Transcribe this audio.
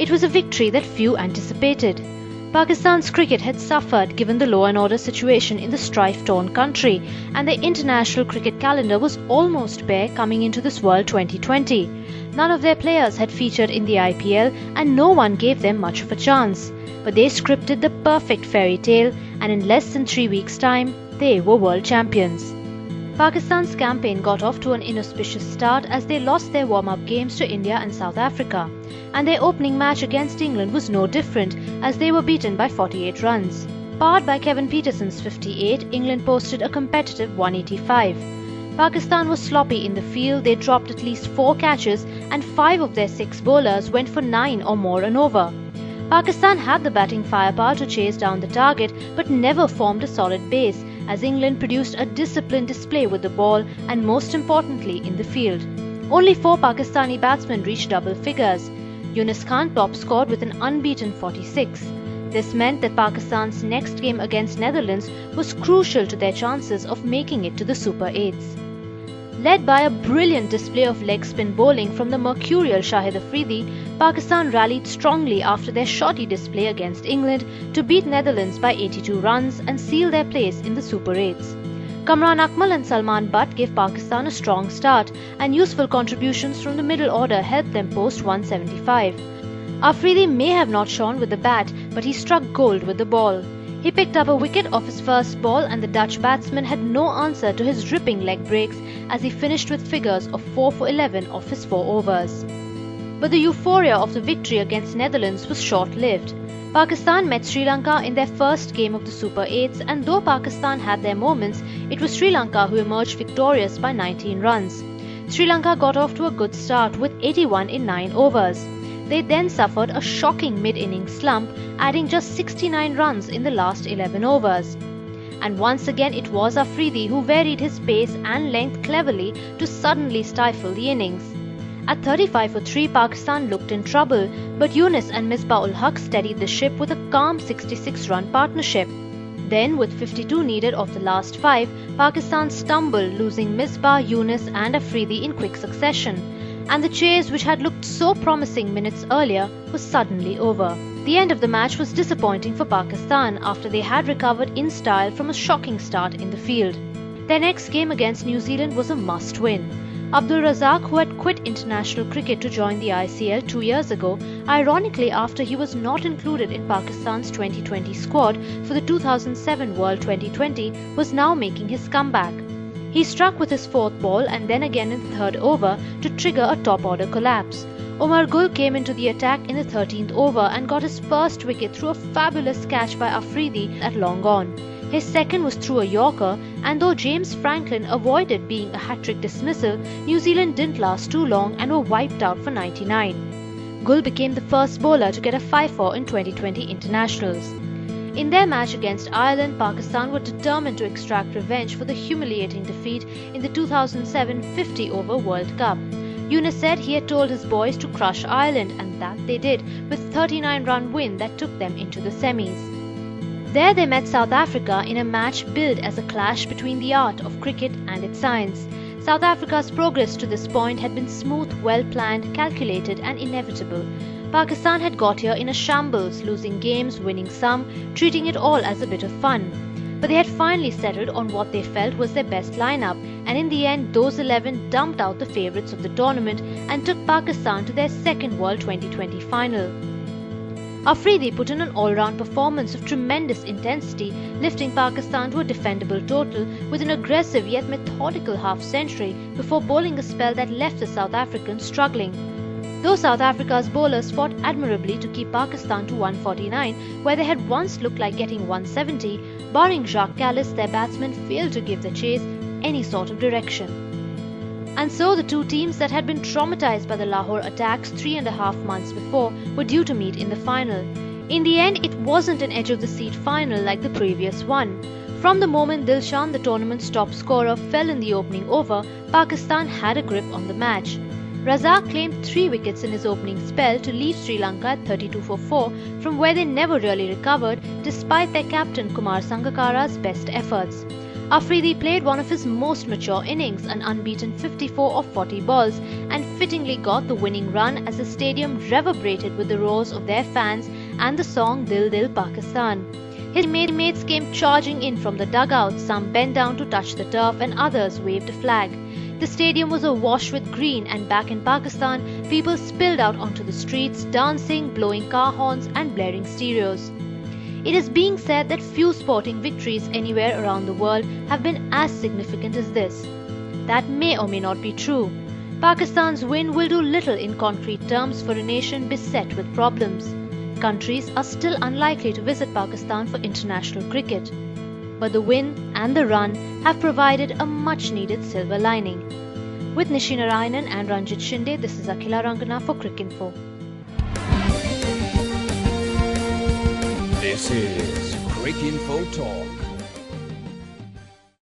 It was a victory that few anticipated. Pakistan's cricket had suffered given the law and order situation in the strife-torn country, and their international cricket calendar was almost bare coming into this World 2020. None of their players had featured in the IPL and no one gave them much of a chance. But they scripted the perfect fairy tale, and in less than 3 weeks' time, they were world champions. Pakistan's campaign got off to an inauspicious start as they lost their warm-up games to India and South Africa, and their opening match against England was no different as they were beaten by 48 runs. Powered by Kevin Peterson's 58, England posted a competitive 185. Pakistan was sloppy in the field. They dropped at least 4 catches and 5 of their 6 bowlers went for 9 or more and over. Pakistan had the batting firepower to chase down the target but never formed a solid base as England produced a disciplined display with the ball and most importantly in the field. Only 4 Pakistani batsmen reached double figures. Yunus Khan top scored with an unbeaten 46. This meant that Pakistan's next game against Netherlands was crucial to their chances of making it to the Super 8s. Led by a brilliant display of leg spin bowling from the mercurial Shahid Afridi, Pakistan rallied strongly after their shoddy display against England to beat Netherlands by 82 runs and seal their place in the Super 8s. Kamran Akmal and Salman Butt gave Pakistan a strong start, and useful contributions from the middle order helped them post 175. Afridi may have not shone with the bat, but he struck gold with the ball. He picked up a wicket off his first ball, and the Dutch batsman had no answer to his ripping leg breaks as he finished with figures of 4 for 11 off his 4 overs. But the euphoria of the victory against Netherlands was short-lived. Pakistan met Sri Lanka in their first game of the Super 8s, and though Pakistan had their moments, it was Sri Lanka who emerged victorious by 19 runs. Sri Lanka got off to a good start with 81 in 9 overs. They then suffered a shocking mid-innings slump, adding just 69 runs in the last 11 overs. And once again it was Afridi who varied his pace and length cleverly to suddenly stifle the innings. At 35 for 3, Pakistan looked in trouble, but Yunus and Misbah-ul-Haq steadied the ship with a calm 66-run partnership. Then, with 52 needed of the last 5, Pakistan stumbled, losing Misbah, Yunus and Afridi in quick succession. And the chase, which had looked so promising minutes earlier, was suddenly over. The end of the match was disappointing for Pakistan after they had recovered in style from a shocking start in the field. Their next game against New Zealand was a must-win. Abdul Razak, who had quit international cricket to join the ICL 2 years ago, ironically after he was not included in Pakistan's 2020 squad for the 2007 World 2020, was now making his comeback. He struck with his 4th ball and then again in the 3rd over to trigger a top-order collapse. Omar Gul came into the attack in the 13th over and got his first wicket through a fabulous catch by Afridi at long on. His second was through a Yorker, and though James Franklin avoided being a hat-trick dismissal, New Zealand didn't last too long and were wiped out for 99. Gul became the first bowler to get a 5-4 in 2020 internationals. In their match against Ireland, Pakistan were determined to extract revenge for the humiliating defeat in the 2007 50-over World Cup. Yunus said he had told his boys to crush Ireland, and that they did, with a 39-run win that took them into the semis. There they met South Africa in a match billed as a clash between the art of cricket and its science. South Africa's progress to this point had been smooth, well-planned, calculated and inevitable. Pakistan had got here in a shambles, losing games, winning some, treating it all as a bit of fun. But they had finally settled on what they felt was their best lineup, and in the end those 11 dumped out the favourites of the tournament and took Pakistan to their second World 2020 final. Afridi put in an all-round performance of tremendous intensity, lifting Pakistan to a defendable total with an aggressive yet methodical half-century before bowling a spell that left the South Africans struggling. Though South Africa's bowlers fought admirably to keep Pakistan to 149, where they had once looked like getting 170, barring Jacques Kallis, their batsmen failed to give the chase any sort of direction. And so the two teams that had been traumatized by the Lahore attacks 3.5 months before were due to meet in the final. In the end, it wasn't an edge-of-the-seat final like the previous one. From the moment Dilshan, the tournament's top scorer, fell in the opening over, Pakistan had a grip on the match. Razak claimed 3 wickets in his opening spell to leave Sri Lanka at 32 for 4, from where they never really recovered despite their captain Kumar Sangakkara's best efforts. Afridi played one of his most mature innings, an unbeaten 54 of 40 balls, and fittingly got the winning run as the stadium reverberated with the roars of their fans and the song Dil Dil Pakistan. His teammates came charging in from the dugout, some bent down to touch the turf and others waved a flag. The stadium was awash with green, and back in Pakistan, people spilled out onto the streets, dancing, blowing car horns and blaring stereos. It is being said that few sporting victories anywhere around the world have been as significant as this. That may or may not be true. Pakistan's win will do little in concrete terms for a nation beset with problems. Countries are still unlikely to visit Pakistan for international cricket. But the win and the run have provided a much-needed silver lining. With Nishi Narayanan and Ranjit Shinde, this is Akhila Rangana for Cricinfo. This is Cricinfo Talk.